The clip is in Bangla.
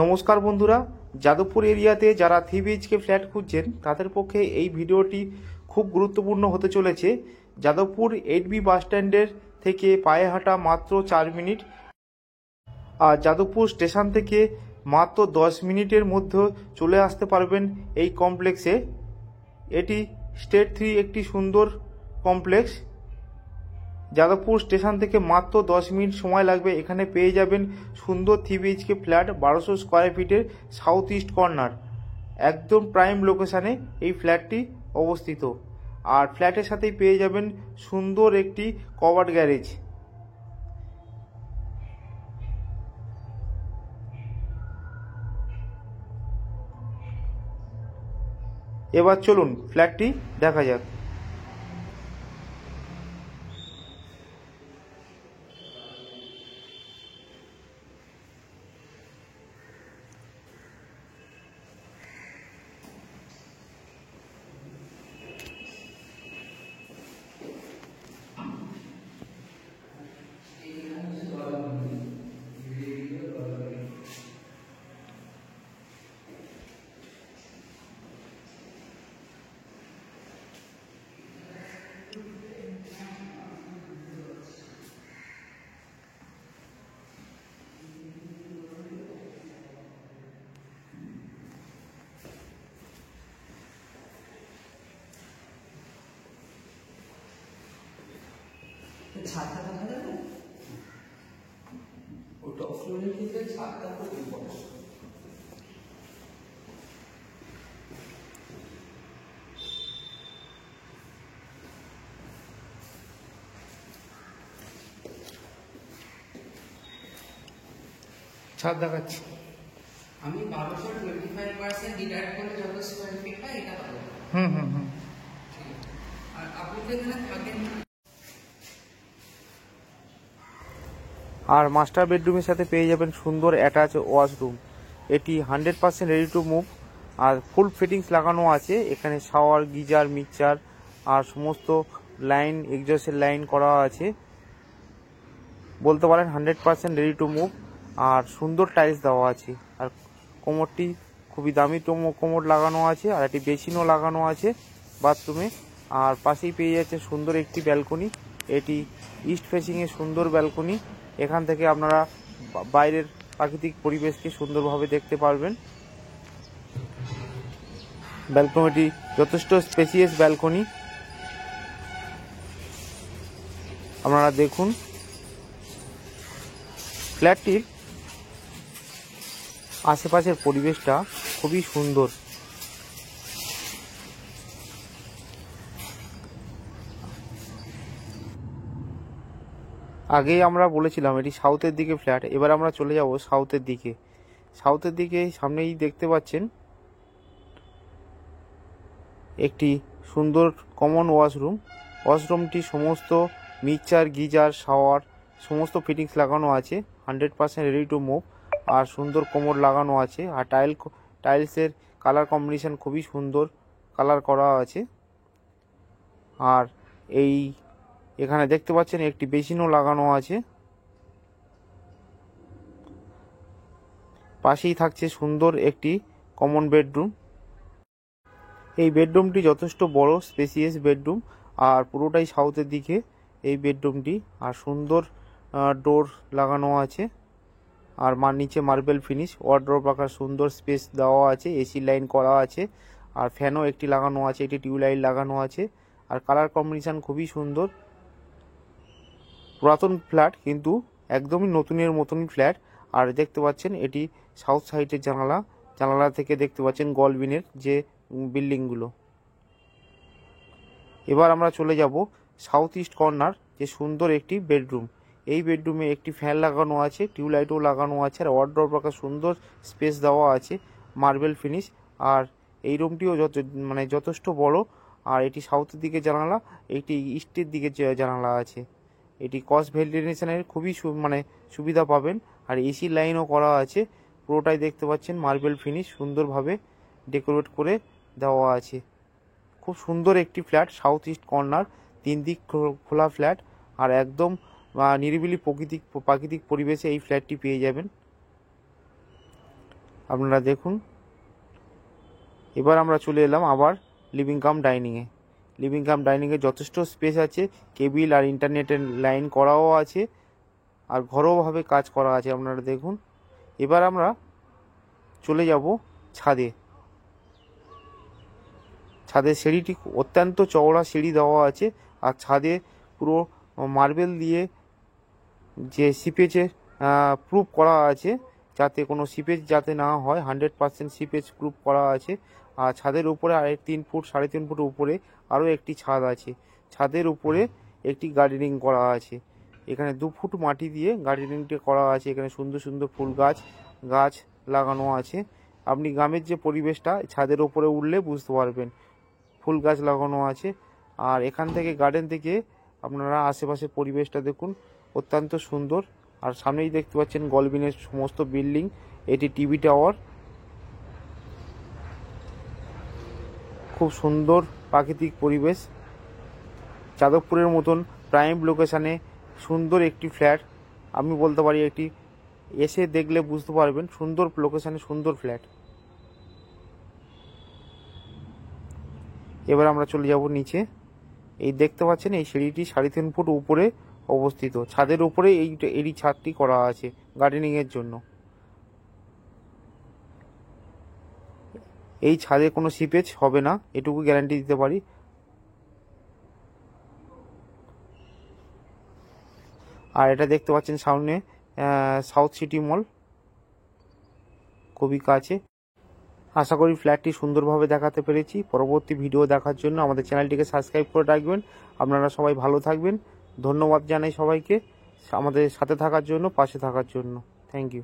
নমস্কার বন্ধুরা, যাদবপুর এরিয়াতে যারা 3 BHK ফ্ল্যাট খুঁজছেন তাদের পক্ষে এই ভিডিওটি খুব গুরুত্বপূর্ণ হতে চলেছে। যাদবপুর 8B বাস স্ট্যান্ডের থেকে পায়ে হাঁটা মাত্র 4 মিনিট, আর যাদবপুর স্টেশন থেকে মাত্র 10 মিনিটের মধ্যে চলে আসতে পারবেন এই কমপ্লেক্সে। এটি স্টেট 3 একটি সুন্দর কমপ্লেক্স। যাদবপুর স্টেশন থেকে মাত্র 10 মিনিট সময় লাগবে। এখানে পেয়ে যাবেন সুন্দর 3 BHK ফ্ল্যাট 1200 স্কোয়ার ফিটের সাউথ ইস্ট কর্নার। একদম প্রাইম লোকেশানে এই ফ্ল্যাটটি অবস্থিত, আর ফ্ল্যাটের সাথেই পেয়ে যাবেন সুন্দর একটি কভার্ড গ্যারেজ। এবার চলুন ফ্ল্যাটটি দেখা যাক। ছাদটা দেখা যাবে, ওই টপ ফ্লোরের ক্ষেত্রে ছাদটা খুব ইম্পর্টেন্ট। ছাদ দেখাচ্ছি আমি 1225% ডিডাক্ট করে যত স্কোয়ার ফিট হয় এটা পাবো। আর আপনি তো এখানে থাকেন। আর মাস্টার বেডরুমের সাথে পেয়ে যাবেন সুন্দর অ্যাটাচ ওয়াশরুম। এটি 100% রেডি টু মুভ, আর ফুল ফিটিংস লাগানো আছে। এখানে শাওয়ার, গিজার, মিক্সচার আর সমস্ত লাইন, এক্সজস্টের লাইন করা আছে। বলতে পারেন 100% রেডি টু মুভ, আর সুন্দর টাইলস দেওয়া আছে। আর কোমরটি খুবই দামি কোমর লাগানো আছে, আর একটি বেসিনও লাগানো আছে বাথরুমে। আর পাশেই পেয়ে যাচ্ছে সুন্দর একটি ব্যালকনি। এটি ইস্ট ফেসিংয়ে সুন্দর ব্যালকনি। এখান থেকে আপনারা বাইরের প্রাকৃতিক পরিবেশকে সুন্দরভাবে দেখতে পারবেন। ব্যালকনিটি যথেষ্ট স্পেসিয়াস ব্যালকনি, আপনারা দেখুন। ফ্ল্যাটটির আশেপাশের পরিবেশটা খুবই সুন্দর। আগেই আমরা বলেছিলাম এটি সাউথের দিকে ফ্ল্যাট। এবার আমরা চলে যাব সাউথের দিকে। সাউথের দিকে সামনেই দেখতে পাচ্ছেন একটি সুন্দর কমন ওয়াশরুম। ওয়াশরুমটি সমস্ত মিক্সচার, গিজার, শাওয়ার সমস্ত ফিটিংস লাগানো আছে। 100% রেডি টু মুভ, আর সুন্দর কোমর লাগানো আছে। আর টাইলসের কালার কম্বিনেশন খুবই সুন্দর কালার করা আছে। আর এখানে দেখতে পাচ্ছেন একটি বেসিনও লাগানো আছে। পাশেই থাকছে সুন্দর একটি কমন বেডরুম। এই বেডরুমটি যথেষ্ট বড় স্পেসিয়াস বেডরুম, আর পুরোটাই সাউথের দিকে এই বেডরুমটি। আর সুন্দর ডোর লাগানো আছে, আর নিচে মার্বেল ফিনিশ, ওয়ার্ডরোব রাখার সুন্দর স্পেস দেওয়া আছে। এসি লাইন করা আছে, আর ফ্যানও একটি লাগানো আছে, একটি টিউবলাইট লাগানো আছে। আর কালার কম্বিনেশন খুবই সুন্দর। পুরাতন ফ্ল্যাট, কিন্তু একদমই নতুনের মতনই ফ্ল্যাট। আর দেখতে পাচ্ছেন এটি সাউথ সাইডের জানালা থেকে দেখতে পাচ্ছেন গলবিনের যে বিল্ডিংগুলো। এবার আমরা চলে যাব সাউথ ইস্ট কর্নার, যে সুন্দর একটি বেডরুম। এই বেডরুমে একটি ফ্যান লাগানো আছে, টিউবলাইটও লাগানো আছে, আর ওয়ার্ডরোব রাখার সুন্দর স্পেস দেওয়া আছে, মার্বেল ফিনিশ। আর এই রুমটিও যথেষ্ট বড়। আর এটি সাউথের দিকে জানালা, এটি ইস্টের দিকে জানালা আছে। এটি ক্রস ভেন্টিলেশনের খুবই সুবিধা পাবেন। আর এসি লাইনও করা আছে। পুরোটাই দেখতে পাচ্ছেন মার্বেল ফিনিশ সুন্দরভাবে ডেকোরেট করে দেওয়া আছে। খুব সুন্দর একটি ফ্ল্যাট, সাউথ ইস্ট কর্নার, 3 দিক খোলা ফ্ল্যাট, আর একদম নিরিবিলি প্রাকৃতিক পরিবেশে এই ফ্ল্যাটটি পেয়ে যাবেন। আপনারা দেখুন। এবার আমরা চলে এলাম আবার লিভিং কাম ডাইনিংয়ে। লিভিং কাম ডাইনিংয়ে যথেষ্ট স্পেস আছে, কেবিল আর ইন্টারনেটের লাইন করাও আছে, আর ঘরোয়াভাবে কাজ করা আছে, আপনারা দেখুন। এবার আমরা চলে যাব ছাদে। ছাদের সিঁড়িটি অত্যন্ত চওড়া সিঁড়ি দেওয়া আছে, আর ছাদে পুরো মার্বেল দিয়ে যে সিপেজের প্রুফ করা আছে, যাতে কোনো সিপেজ যাতে না হয়, 100% সিপেজ প্রুফ করা আছে। আর ছাদের উপরে 3.5 ফুট উপরে আরও একটি ছাদ আছে। ছাদের উপরে একটি গার্ডেনিং করা আছে। এখানে 2 ফুট মাটি দিয়ে গার্ডেনিংটা করা আছে। এখানে সুন্দর সুন্দর ফুল গাছ লাগানো আছে। আপনি গ্রামের যে পরিবেশটা ছাদের উপরে উঠলে বুঝতে পারবেন। ফুল গাছ লাগানো আছে। আর এখান থেকে গার্ডেন থেকে আপনারা আশেপাশের পরিবেশটা দেখুন, অত্যন্ত সুন্দর। আর সামনেই দেখতে পাচ্ছেন গলবিনের সমস্ত বিল্ডিং। এটি টিভি টাওয়ার। খুব সুন্দর প্রাকৃতিক পরিবেশ। যাদবপুরের মতন প্রাইম লোকেশানে সুন্দর একটি ফ্ল্যাট, আমি বলতে পারি একটি এসে দেখলে বুঝতে পারবেন, সুন্দর লোকেশানে সুন্দর ফ্ল্যাট। এবার আমরা চলে যাব নিচে। এই দেখতে পাচ্ছেন এই সিঁড়িটি 3.5 ফুট উপরে অবস্থিত। ছাদের উপরে এই ছাদটি করা আছে গার্ডেনিংয়ের জন্য। এই ছাদে কোনো সিপেজ হবে না, এটুকু গ্যারান্টি দিতে পারি। আর এটা দেখতে পাচ্ছেন সামনে সাউথ সিটি মল, খুবই কাছে। আশা করি ফ্ল্যাটটি সুন্দরভাবে দেখাতে পেরেছি। পরবর্তী ভিডিও দেখার জন্য আমাদের চ্যানেলটিকে সাবস্ক্রাইব করে রাখবেন। আপনারা সবাই ভালো থাকবেন। ধন্যবাদ জানাই সবাইকে আমাদের সাথে থাকার জন্য, পাশে থাকার জন্য। Thank you.